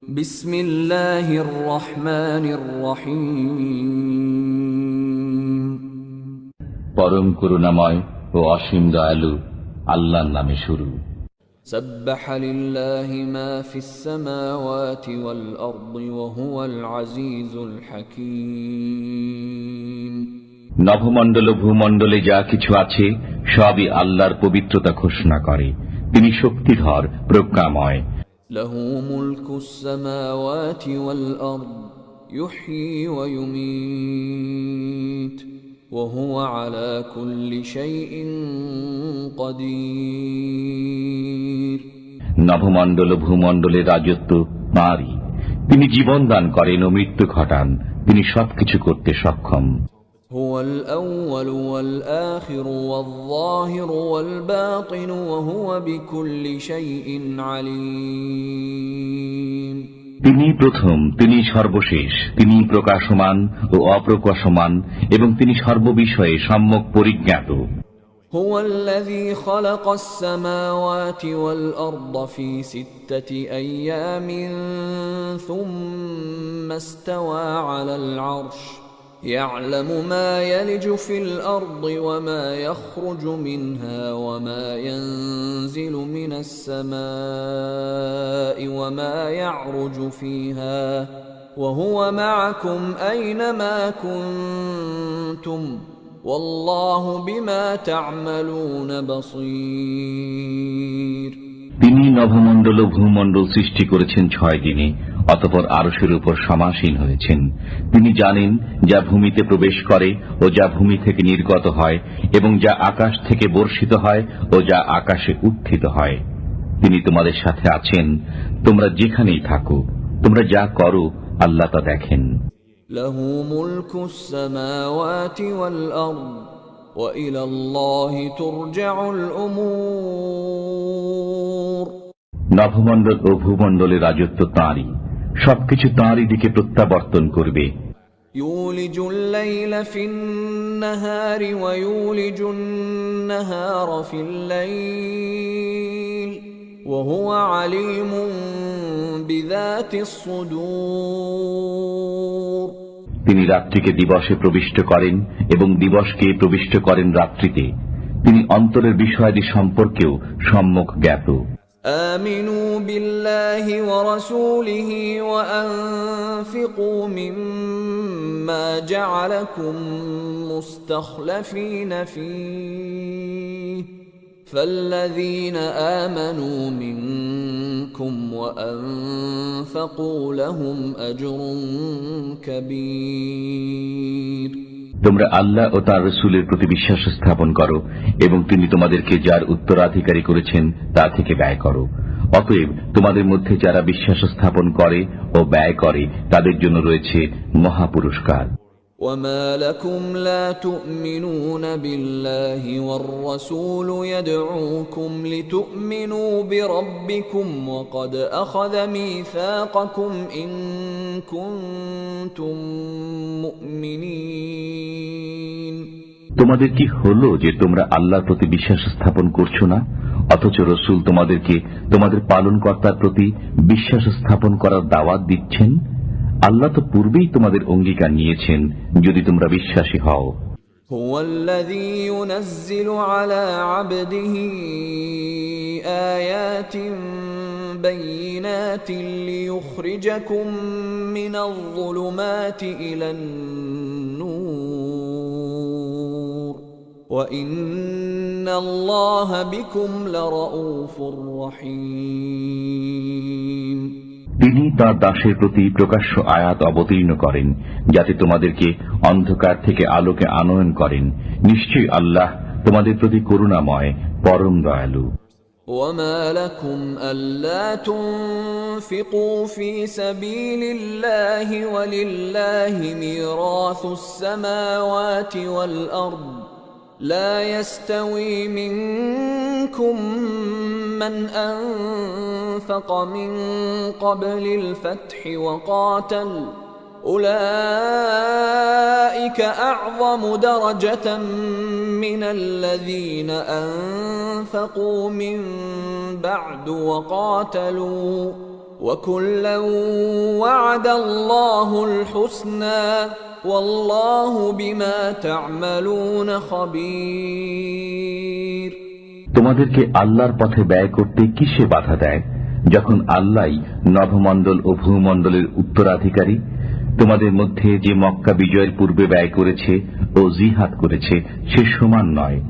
বিসমিল্লাহির রহমানির রহিম। পরম করুণাময় ও অসীম দয়ালু আল্লাহর নামে শুরু। সাব্বাহা লিল্লাহি মা ফিস সামাওয়াতি ওয়াল আরদি ওয়া হুয়াল আজিজুল হাকীম। নভমণ্ডল ও ভূমণ্ডলে যা কিছু আছে সবই আল্লাহর পবিত্রতা ঘোষণা করে। তিনি শক্তিধর, প্রজ্ঞাময়। লাহু মুলকুস সামাওয়াতি ওয়াল আরদ ইউহয়ী ওয়া ইউমীত ওয়া হুয়া আলা কুল্লি শাইইন কাদির। নভমণ্ডল ও ভূমণ্ডলের রাজত্ব তাঁরই। তিনি জীবন দান করেন ও মৃত্যু ঘটান। তিনি সবকিছু করতে সক্ষম। হুয়াল আউয়ালু ওয়াল আখিরু ওয়াল যাহিরু ওয়াল বাতিনু ওয়া হুয়া বিকুল্লি শাইইন আলীম। তিনি প্রথম, তিনি সর্বশেষ, তিনি প্রকাশমান ও অপ্রকাশমান, এবং তিনি সর্ববিষয়ে সম্যক পরিজ্ঞাত। هو الذي خلق السماوات والأرض في 6 أيام ثم استوى على العرش يعلم ما يلج في الأرض وما يخرج منها وما ينزل من السماء وما يعرج فيها وهو معكم أينما كنتم والله بما تعملون بصير। তিনি নভমণ্ডল ও ভূমণ্ডল সৃষ্টি করেছেন 6 দিনে, অতঃপর আরশের উপর সমাসীন হয়েছেন। তিনি জানেন যা ভূমিতে প্রবেশ করে ও যা ভূমি থেকে নির্গত হয়, এবং যা আকাশ থেকে বর্ষিত হয় ও যা আকাশে উত্থিত হয়। তিনি তোমাদের সাথে আছেন, তোমরা যেখানেই থাকো। তোমরা যা করো আল্লাহ তা দেখেন। লাহু মুলকুস সামাওয়াতি ওয়াল আরদ ওয়া ইলাল্লাহি তুরজাউল উমুর। নভমণ্ডল ও ভূমণ্ডলের রাজত্ব তাঁরই। সবকিছু তাঁরই দিকে প্রত্যাবর্তন করবে। ইউলিজুল লাইলা ফিন নাহারি ওয়া ইউলিজুন নাহারা ফিল লাইল ওয়া হুয়া আলীমুন বিযাতিস সুদূর। তিনি রাত্রিকে দিবসে প্রবিষ্ট করেন এবং দিবসকে প্রবিষ্ট করেন রাত্রিতে। তিনি অন্তরের বিষয়াদি সম্পর্কেও সম্যক জ্ঞাত। আমিনু বিল্লাহি ওয়া রাসূলিহি ওয়া আনফিকু মিম্মা জাআলাকুম মুস্তাখলাফিনা ফীহি فالذين آمنوا منكم وأنفقوا لهم أجر كبير। তোমরা আল্লাহ ও তাঁর রাসূলের প্রতি বিশ্বাস স্থাপন করো এবং তিনি তোমাদেরকে যার উত্তরাধিকারী করেছেন তা থেকে ব্যয় করো। অতএব তোমাদের মধ্যে যারা বিশ্বাস স্থাপন করে ও ব্যয় করে তাদের জন্য রয়েছে মহা পুরস্কার। وما لكم لا تؤمنون بالله والرسول يدعوكم لتؤمنوا بربكم وقد أخذ ميثاقكم إن كنتم مؤمنين। তোমাদের কি হলো যে তোমরা আল্লাহর প্রতি বিশ্বাস স্থাপন করছো না, অথচ রাসূল তোমাদেরকে তোমাদের পালনকর্তার প্রতি বিশ্বাস স্থাপন করার দাওয়াত দিচ্ছেন? আল্লাহ তো পূর্বেই তোমাদের অঙ্গীকার নিয়েছেন যদি তোমরা বিশ্বাসী হও। هو الذي ينزل على عبده آيات بينات ليخرجكم من الظلمات إلى النور وإن الله بكم لرؤوف رحيم। তিনি তাঁর দাসের প্রতি প্রকাশ্য আয়াত অবতীর্ণ করেন যাতে তোমাদেরকে অন্ধকার থেকে আলোকে আনয়ন করেন। নিশ্চয়ই আল্লাহ তোমাদের প্রতি করুণাময়, পরম দয়ালু। وما لكم ألا تنفقوا في سبيل الله ولله ميراث السماوات والأرض لا يستوي منكم من أنفق من قبل الفتح وقاتل أولئك أعظم درجة من الذين أنفقوا من بعد وقاتلوا وكلا وعد الله الحسنى والله بما تعملون خبير। তোমাদেরকে আল্লাহর পথে ব্যয় করতে কিসে বাধা দেয়, যখন আল্লাহই নভমণ্ডল ও ভূমণ্ডলের উত্তরাধিকারী? তোমাদের মধ্যে যে মক্কা বিজয়ের পূর্বে ব্যয় করেছে ও জিহাদ করেছে সে সমান নয়।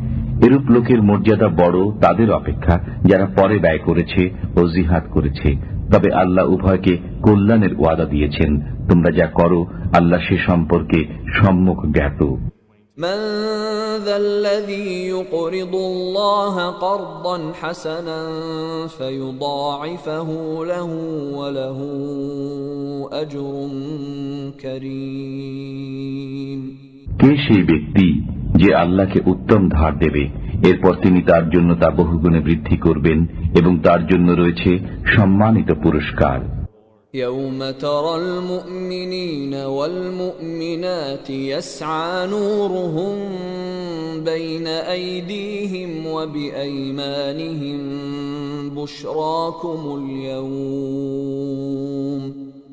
এরূপ লোকের মর্যাদা বড় তাদের অপেক্ষা যারা পরে ব্যয় করেছে ও জিহাদ করেছে। তবে আল্লাহ উভয়কে কল্যাণের ওয়াদা দিয়েছেন। তোমরা যা করো আল্লাহ সে সম্পর্কে সম্যক জ্ঞাত। من ذا الذي يقرض الله قرضا حسنا فيضاعفه له وله أجر كريم। কে সেই ব্যক্তি যে আল্লাহকে উত্তম ধার দেবে, এরপর তিনি তার জন্য তা বহুগুণে বৃদ্ধি করবেন এবং তার জন্য রয়েছে সম্মানিত পুরস্কার। يوم ترى المؤمنين والمؤمنات يسعى نورهم بين أيديهم وبأيمانهم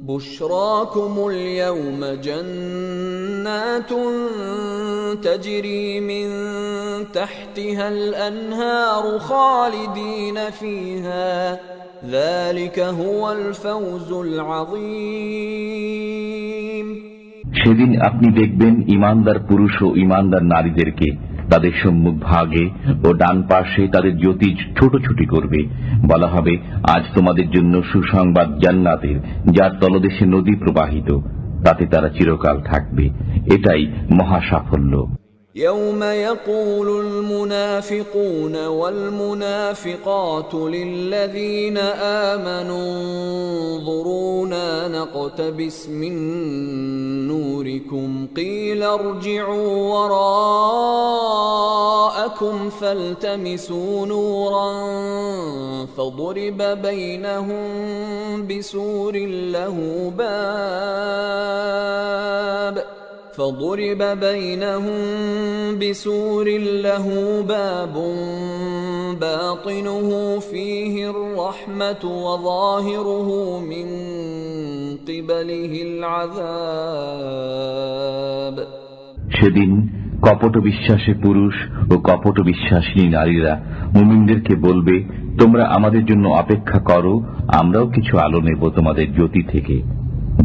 بشراكم اليوم جنات تجري من تحتها الأنهار خالدين فيها ذلك هو الفوز العظيم। সেদিন আপনি দেখবেন ইমানদার পুরুষ ও ইমানদার নারীদেরকে তাদের সম্মুখ ভাগে ও ডান পাশে তাদের জ্যোতি ছোটাছুটি করবে। বলা হবে, আজ তোমাদের জন্য সুসংবাদ জান্নাতের, যার তলদেশে নদী প্রবাহিত, তাতে তারা চিরকাল থাকবে। এটাই মহা সাফল্য। يوم يقول المنافقون والمنافقات للذين آمنوا انظرونا نقتبس من نوركم قيل ارجعوا وراءكم فالتمسوا نورا فضرب بينهم بسور له باب باطنه فيه الرحمة وظاهره من قبله العذاب। সেদিন কপট বিশ্বাসী পুরুষ ও কপট বিশ্বাসী নারীরা মুমিনদেরকে বলবে, তোমরা আমাদের জন্য অপেক্ষা করো, আমরাও কিছু আলো নেব তোমাদের জ্যোতি থেকে।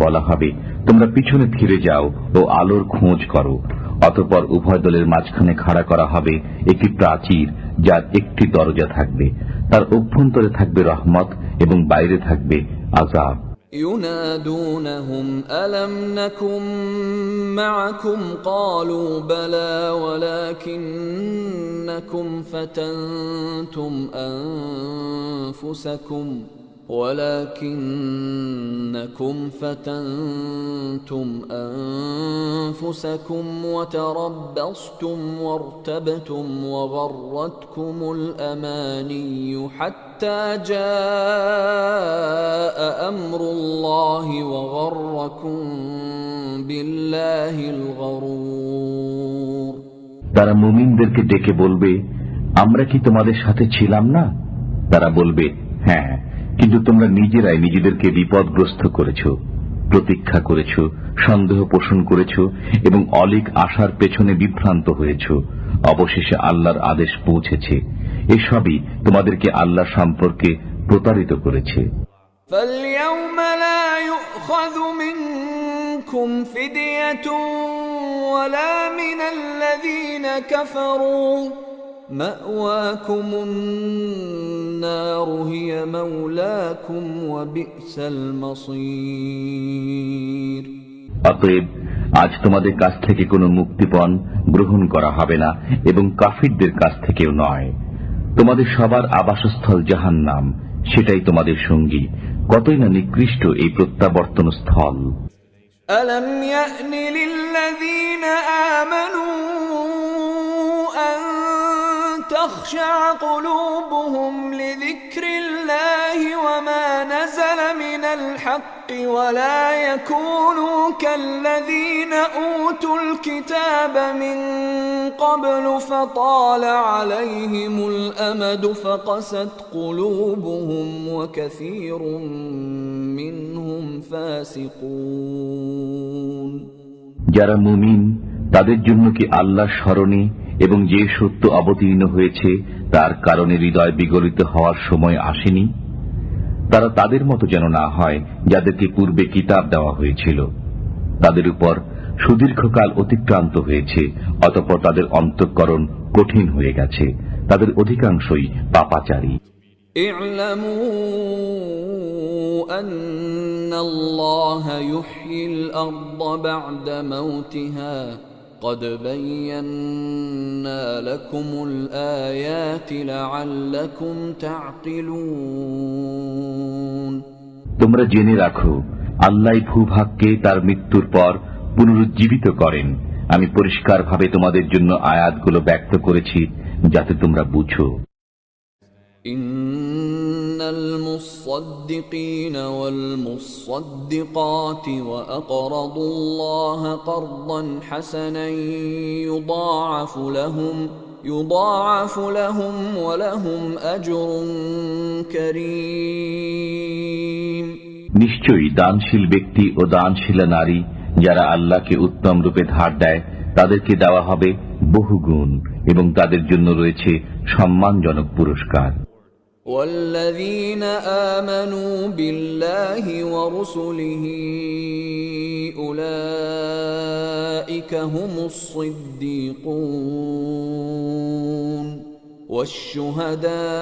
বলা হবে, তোমরা পিছনে ফিরে যাও ও আলোর খোঁজ করো। অতঃপর উভয় দলের মাঝখানে খাড়া করা হবে একটি প্রাচীর, যার একটি দরজা থাকবে, তার অভ্যন্তরে থাকবে রহমত এবং বাইরে থাকবে আযাব। ينادونهم ألم نكن معكم قالوا بلى ولكنكم فتنتم أنفسكم وتربصتم وارتبتم وغرتكم الأماني حتى جاء أمر الله وغركم بالله الغرور। তারা মুমিনদেরকে ডেকে বলবে, আমরা কি তোমাদের সাথে ছিলাম না? তারা বলবে, হ্যাঁ, কিন্তু তোমরা নিজেরাই নিজেদেরকে বিপদগ্রস্ত করেছ, প্রতীক্ষা করেছ, সন্দেহ পোষণ করেছ এবং অলিক আশার পেছনে বিভ্রান্ত হয়েছ। অবশেষে আল্লাহর আদেশ পৌঁছেছে। এসবই তোমাদেরকে আল্লাহ সম্পর্কে প্রতারিত করেছে। فَالْيَوْمَ لَا يُؤْخَذُ مِنكُمْ فِدْيَةٌ وَلَا مِنَ الَّذِينَ كَفَرُوا مَأْوَاكُمُ النَّارُ هِيَ مَوْلَاكُمْ وَبِئْسَ الْمَصِيرُ। অতএব আজ তোমাদের কাছ থেকে কোনো মুক্তিপণ গ্রহণ করা হবে না এবং কাফিরদের কাছ থেকেও নয়। তোমাদের সবার আবাসস্থল জাহান্নাম, সেটাই তোমাদের সঙ্গী। কতই না নিকৃষ্ট এই প্রত্যাবর্তন স্থল। أَلَمْ يَأْنِ لِلَّذِينَ آمَنُوا أَن تَخْشَعَ قُلُوبُهُمْ لِذِكْرِ اللَّهِ وَمَا نَزَلَ مِنَ الحق ولا يكونوا كالذين أوتوا الكتاب من قبل فطال عليهم الأمد فقست قلوبهم وكثير منهم فاسقون যারা মুমিন তাদের জন্য কি আল্লাহ স্মরণে এবং যে সত্য অবতীর্ণ হয়েছে তার কারণে হৃদয় বিগলিত হওয়ার সময় আসেনি? তারা তাদের মতো যেন না হয় যাদেরকে পূর্বে কিতাব দেওয়া হয়েছিল। তাদের উপর সুদীর্ঘকাল অতিক্রান্ত হয়েছে, অতঃপর তাদের অন্তঃকরণ কঠিন হয়ে গেছে। তাদের অধিকাংশই পাপাচারী। أَنَّ يُحْيِي الْأَرْضَ بَعْدَ مَوْتِهَا قَدْ بَيَّنَّا لَكُمُ الْآيَاتِ لَعَلَّكُمْ تَعْقِلُونَ তোমরা জেনে রাখো, আল্লাহ ভূভাগকে তার মৃত্যুর পর পুনরুজ্জীবিত করেন। আমি পরিষ্কারভাবে তোমাদের জন্য আয়াতগুলো ব্যক্ত করেছি যাতে তোমরা বুঝো। إن المصدقين والمصدقات وأقرضوا الله قرضا حسنا يضاعف لهم ولهم أجر كريم নিশ্চয়ই দানশীল ব্যক্তি ও দানশীলা নারী যারা আল্লাহকে উত্তম রূপে ধার দেয় তাদেরকে দেওয়া হবে বহুগুণ এবং তাদের জন্য রয়েছে সম্মানজনক পুরস্কার। والذين آمنوا بالله ورسله أولئك هم الصديقون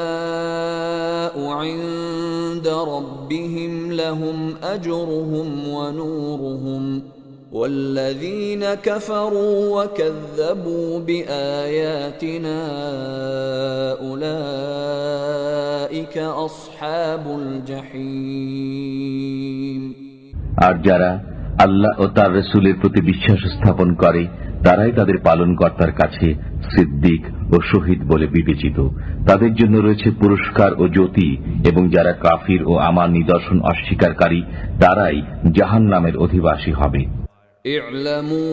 والشهداء عند ربهم لهم أجرهم ونورهم والذين كفروا وكذبوا بآياتنا أولئك أصحاب الجحيم আর যারা আল্লাহ ও তার রাসূলের প্রতি বিশ্বাস স্থাপন করে তারাই তাদের পালনকর্তার কাছে সিদ্দিক ও শহীদ বলে বিবেচিত। তাদের জন্য রয়েছে পুরস্কার ও জ্যোতি, এবং যারা কাফির ও আমার নিদর্শন অস্বীকারী তারাই জাহান্নামের অধিবাসী হবে। اعلموا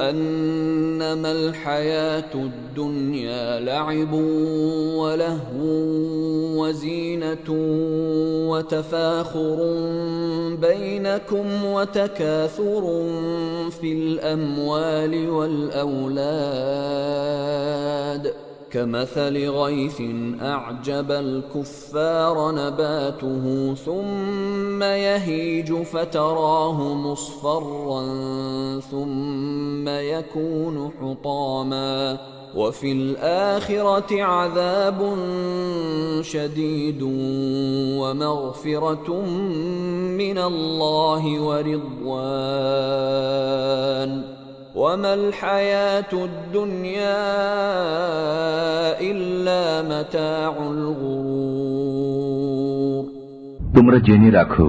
أنما الحياة الدنيا لعب ولهو وزينة وتفاخر بينكم وتكاثر في الأموال والأولاد كمثل غيث أعجب الكفار نباته ثم يهيج فتراه مصفرا ثم يكون حطاما وفي الآخرة عذاب شديد ومغفرة من الله ورضوان وما الحياة الدنيا إلا متاع الغرور তোমরা জেনে রাখো,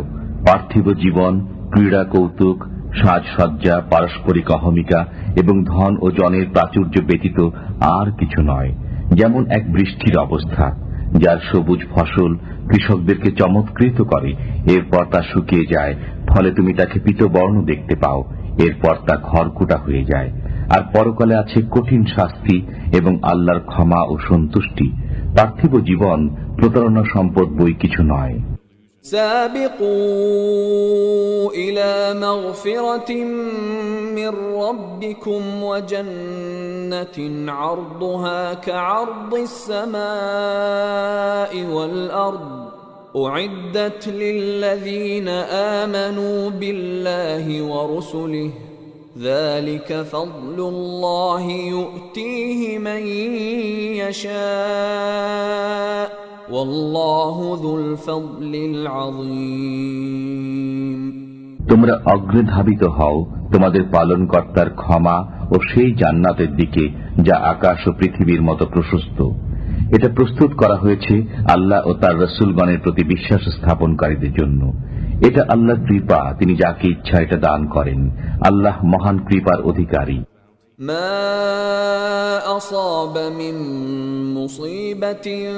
পার্থিব জীবন ক্রীড়া কৌতুক সাজসজ্জা পারস্পরিক অহমিকা এবং ধন ও জনের প্রাচুর্য ব্যতীত আর কিছু নয়। যেমন এক বৃষ্টির অবস্থা, যার সবুজ ফসল কৃষকদেরকে চমৎকৃত করে, এরপর তা শুকিয়ে যায়, ফলে তুমি তাকে পীতবর্ণ দেখতে পাও, এরপর তা খড়কুটা হয়ে যায়। আর পরকালে আছে কঠিন শাস্তি এবং আল্লাহর ক্ষমা ও সন্তুষ্টি। পার্থিব জীবন প্রতারণা সম্পদ বই কিছু নয়। سابقوا إلى مغفرة من ربكم وجنة عرضها كعرض السماء والأرض أعدت للذين آمنوا بالله ورسله ذلك فضل الله يؤتيه من يشاء والله ذو الفضل العظيم তোমরা অগ্রধাবিত হও তোমাদের পালনকর্তার ক্ষমা ও সেই জান্নাতের দিকে যা আকাশ ও পৃথিবীর মতো প্রশস্ত। এটা প্রস্তুত করা হয়েছে আল্লাহ ও তার রাসূলগণের প্রতি বিশ্বাস স্থাপনকারীদের জন্য। এটা আল্লাহর কৃপা, তিনি যাকে ইচ্ছা এটা দান করেন। আল্লাহ মহান কৃপার অধিকারী। ما أصاب من مصيبة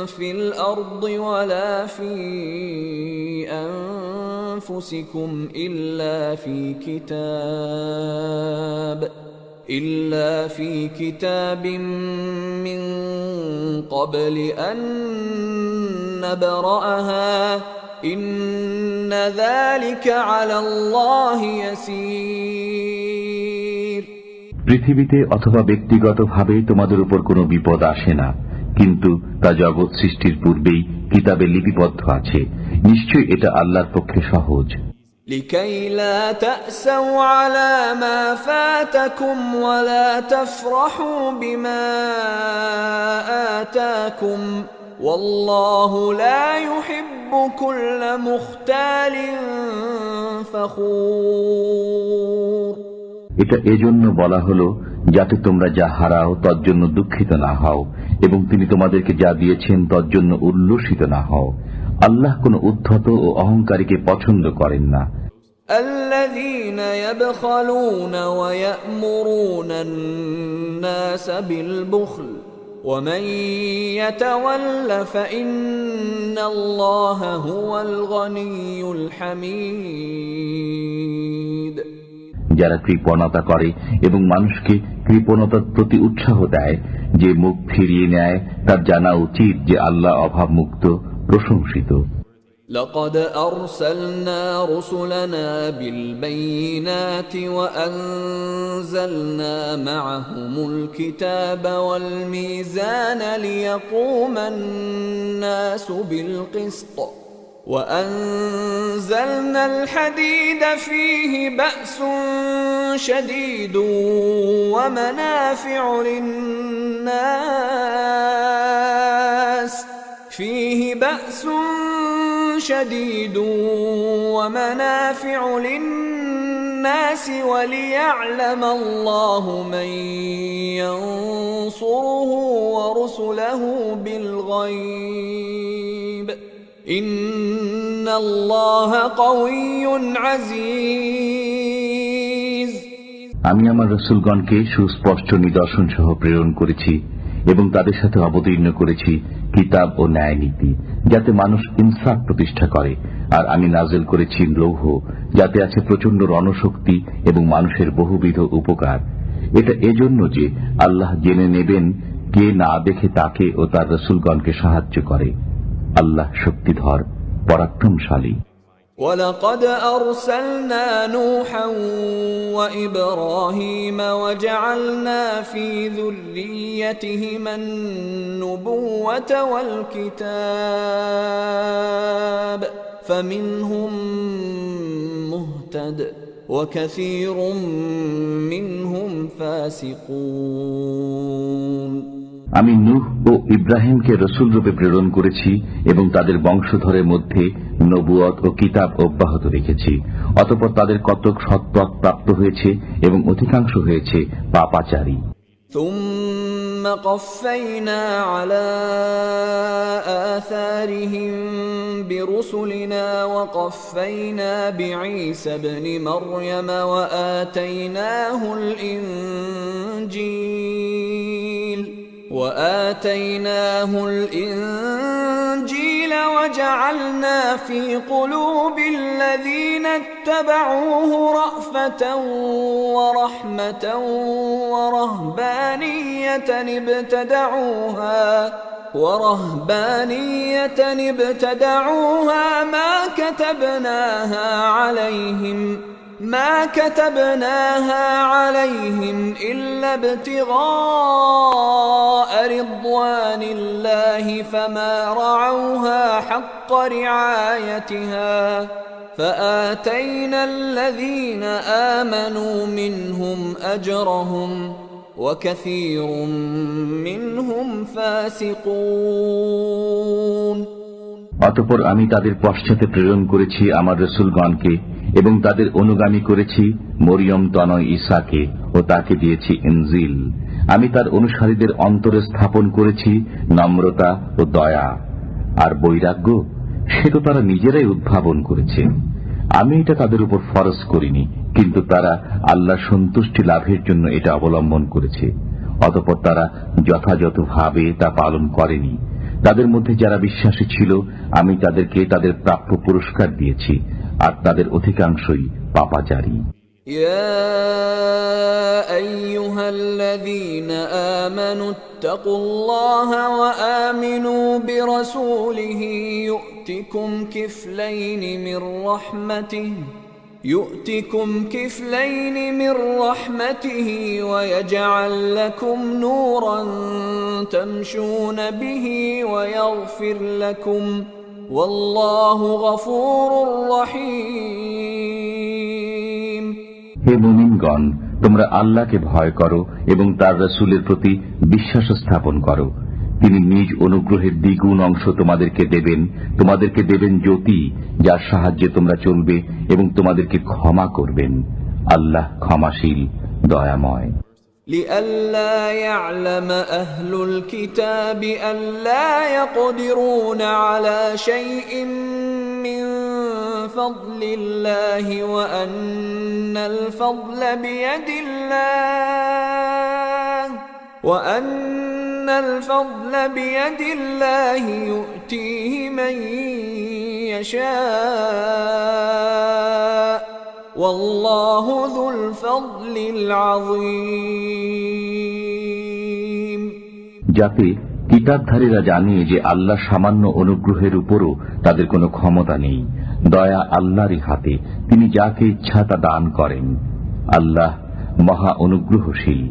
في الأرض ولا في أنفسكم إلا في كتاب من قبل أن نبرأها إن ذلك على الله يسير। পৃথিবীতে অথবা ব্যক্তিগতভাবে তোমাদের উপর কোনো বিপদ আসে না, কিন্তু তা জগৎ সৃষ্টির পূর্বেই কিতাবে লিপিবদ্ধ আছে। নিশ্চয়ই এটা আল্লাহর পক্ষে সহজ। لكي لا تأسوا على ما فاتكم ولا تفرحوا بما آتاكم والله لا يحب كل مختال فخور। এটা এজন্য বলা হলো যাতে তোমরা যা হারাও তর জন্য দুঃখিত না হও এবং তিনি তোমাদেরকে যা দিয়েছেন তর জন্য উল্লসিত না হও। আল্লাহ কোন উদ্ধত ও অহংকারীকে পছন্দ করেন না। الذين يبخلون ويأمرون الناس بالبخل ومن يتول فإن الله هو الغني الحميد। যারা কৃপণতা করে এবং মানুষকে কৃপণতার প্রতি উৎসাহ দেয়, যে মুখ ফিরিয়ে নেয় তার জানা উচিত যে আল্লাহ অভাবমুক্ত, প্রশংসিত। لقد أرسلنا رسلنا بالبينات وأنزلنا معهم الكتاب والميزان ليقوم الناس بالقسط وأنزلنا الحديد فيه بأس شديد ومنافع للناس وليعلم الله من ينصره ورسله بالغيب إن الله قوي عزيز। আমি আমার রাসূলগণকে সুস্পষ্ট নিদর্শন সহ প্রেরণ করেছি এবং তাদের সাথে অবতীর্ণ করেছি কিতাব ও ন্যায় নীতি, যাতে মানুষ ইনসাফ প্রতিষ্ঠা করে। আর আমি নাযিল করেছি লৌহ, যাতে আছে প্রচন্ড রণশক্তি এবং মানুষের বহুবিধ উপকার। এটা এজন্য যে আল্লাহ জেনে নেবেন কে না দেখে তাকে ও তার রাসূলগণকে সাহায্য করে। আল্লাহ শক্তিধর, পরাক্রমশালী। ولقد أرسلنا نوحا وإبراهيم وجعلنا في ذريتهما النبوة والكتاب فمنهم مهتد وكثير منهم فاسقون। আমি নূহ ও ইব্রাহিমকে রাসূল রূপে প্রেরণ করেছি এবং তাদের বংশধরের মধ্যে নবুয়ত ও কিতাব অব্যাহত রেখেছি। অতঃপর তাদের কতক সৎপথ প্রাপ্ত হয়েছে এবং অধিকাংশ হয়েছে পাপাচারী। ثم قفينا على آثارهم برسلنا وقفينا بعيسى ابن مريم وآتيناه الإنجيل وجعلنا في قلوب الذين اتبعوه رأفة ورحمة ورهبانية ابتدعوها ما كتبناها عليهم إلا ابتغاء رضوان الله فما رعوها حق رعايتها فآتينا الذين آمنوا منهم أجرهم وكثير منهم فاسقون। অতঃপর আমি তাদের পশ্চাতে প্রেরণ করেছি আমার রাসূলগণকে এবং তাদের অনুগামী করেছি মরিয়ম তনয় ঈসাকে ও তাকে দিয়েছি ইনজিল। আমি তার অনুসারীদের অন্তরে স্থাপন করেছি নম্রতা ও দয়া, আর বৈরাগ্য সে তো তারা নিজেরাই উদ্ভাবন করেছে। আমি এটা তাদের উপর ফরজ করিনি, কিন্তু তারা আল্লাহর সন্তুষ্টি লাভের জন্য এটা অবলম্বন করেছে। অতঃপর তারা যথাযথভাবে তা পালন করেনি। তাদের মধ্যে যারা বিশ্বাসী ছিল আমি তাদেরকে তাদের প্রাপ্য পুরস্কার দিয়েছি, আর তাদের অধিকাংশই পাপাচারী। يا أيها الذين آمنوا اتقوا الله وآمنوا برسوله يؤتكم كفلين من رحمته ويجعل لكم نورا تمشون به ويغفر لكم والله غفور رحيم। হে মুমিনগণ, তোমরা আল্লাহকে ভয় করো এবং তার রাসূলের প্রতি বিশ্বাস স্থাপন করো। তিনি নিজ অনুগ্রহের দ্বিগুণ অংশ তোমাদেরকে দেবেন জ্যোতি, যার সাহায্যে তোমরা চলবে, এবং তোমাদেরকে ক্ষমা করবেন। আল্লাহ ক্ষমাশীল, দয়াময়। لئلا يعلم أهل الكتاب ألا يقدرون على شيء من فضل الله وأن الفضل بيد الله يؤتيه من يشاء والله ذو الفضل العظيم। যাতে কিতাবধারীরা জানে যে আল্লাহ সামান্য অনুগ্রহের উপরও তাদের কোনো ক্ষমতা নেই। দয়া আল্লাহরই হাতে, তিনি যাকে ইচ্ছা তা দান করেন। আল্লাহ মহা অনুগ্রহশীল।